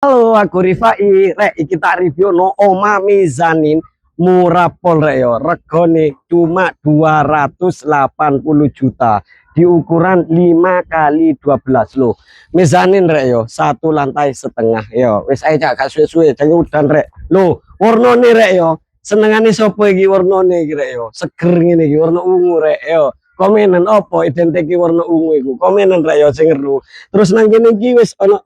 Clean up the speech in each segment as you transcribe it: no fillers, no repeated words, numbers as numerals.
Halo, aku Rifai. Rek, iki tak review no oma mezanin murah pol rek yo. Regone cuma 280 juta di ukuran 5 kali 12 loh. Mezanin rek yo, satu lantai setengah yo. Wis ae cak gak suwe-suwe jange udan rek. Loh, warnane rek yo. Senengane sapa iki warnane iki rek yo. Seger ngene iki warna ungu rek yo. Komenan opo identik warna ungu iku. Komenan rek yo sing ngeru. Terus nang kene iki wis ana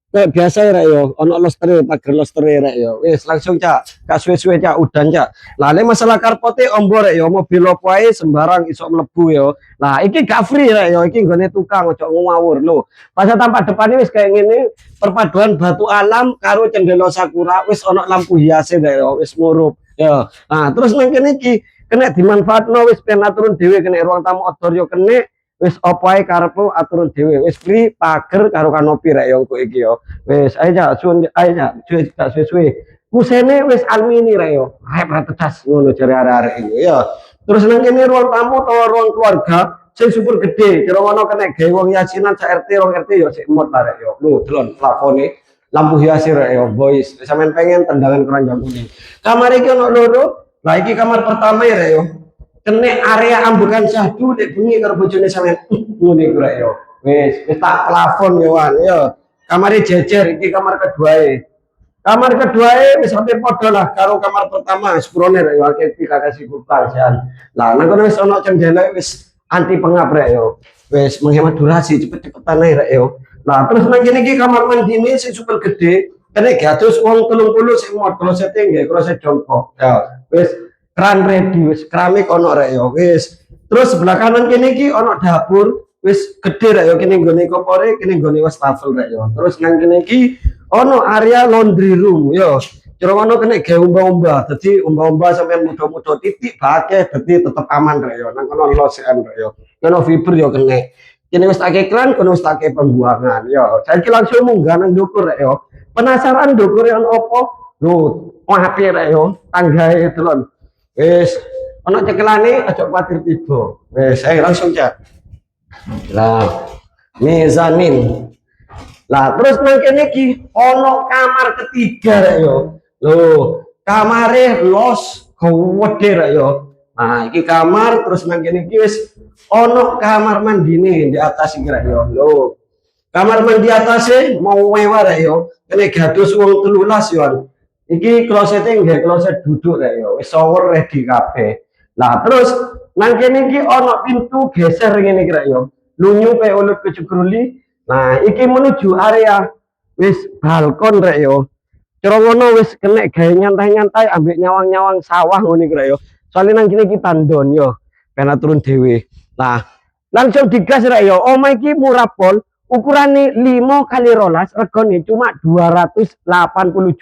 kayak biasa ya rek yo, ono lostere, pagar lostere rek yo. Wis langsung cak, gak suwe-suwe cak udan cak. Lah nek masalah karpote ombo rek yo, mobil opo ae sembarang iso mlebu yo. Lah iki gak free rek yo, iki nggone tukang ojo ngawur lho. Pas tampak depannya wis kayak ngene, perpaduan batu alam karo cendela sakura, wis ono lampu hiase rek yo, wis murup. Yo. Nah, terus nang kene iki kena dimanfaatno wis ben aturun dhewe kena ruang tamu outdoor yo kena wis opo ae karepmu aturun dhewe wis free pager karo kanopi rek yo kok iki yo wis ae ja suwun ae ja gak suwe-suwe kusene wis almini rek yo rep tetas ngono jare arek-arek iki ya terus nang kene ruang tamu utawa ruang keluarga sing super gede kira ngono kena gawe wong yasinan sak RT rong RT yo sik emot lah rek yo lho delon plafone lampu hias rek yo boys sampean pengen tendangan keranjang kuning kamar iki ono loro lah iki kamar pertama ya rek yo kene area ambekan syahdu nek bengi karo bojone sampean ngene iku rek yo wis tak plafon yo wan yo kamare jejer iki kamar kedua wis sampe padha lah karo kamar pertama seprone rek yo akeh kasih kupasan lah nang kono wis ono cendela wis anti pengap rek yo wis menghemat durasi cepet-cepetan ae rek yo nah terus nang kene iki kamar mandine sing super gede kene gatus wong 30 sing mod klosete nggih kloset jongkok ya wis keran ready wis keramik ono rek yo wis terus sebelah kanan kene iki ono dapur wis gede rek yo kene nggone kompore kene nggone wastafel rek yo terus nang kene iki ono area laundry room yo kira ono kene gawe umba-umba dadi umba-umba sampean muda-muda titik bakeh dadi tetep aman rek yo nang kono losean rek yo kono fiber yo kene wis tak iklan kono wis tak pembuangan yo saiki langsung munggah nang ndukur rek yo penasaran ndukur ono opo lho mati rek yo tanggae delon wis ana cekelane aja kuwatir tiba wis ayo langsung cak lah mezanin lah terus nang kene iki ana kamar ketiga rek yo lho kamare los gede rek yo nah iki kamar terus nang kene iki wis ana kamar mandine di atas iki rek yo lho kamar mandi atasnya mau mewah rek yo kene gados wong 13 yo iki klosete nggih kloset duduk rek yo wis shower ready kabeh lah terus nang kene iki ana pintu geser ngene iki rek yo lunyu pe ulut kecukruli nah iki menuju area wis balkon rek yo cara ngono wis kena gawe nyantai-nyantai ambek nyawang-nyawang sawah ngono iki rek yo soalnya nang kene iki tandon yo ben turun dhewe nah langsung digas rek yo omah iki murah pol ukurane 5 kali 12 regane cuma 280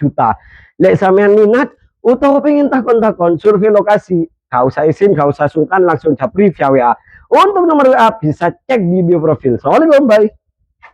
juta lek sampean minat utawa pengen takon-takon survei lokasi gak usah izin gak usah sungkan langsung japri via WA untuk nomor WA bisa cek di bio profil. Assalamualaikum bye.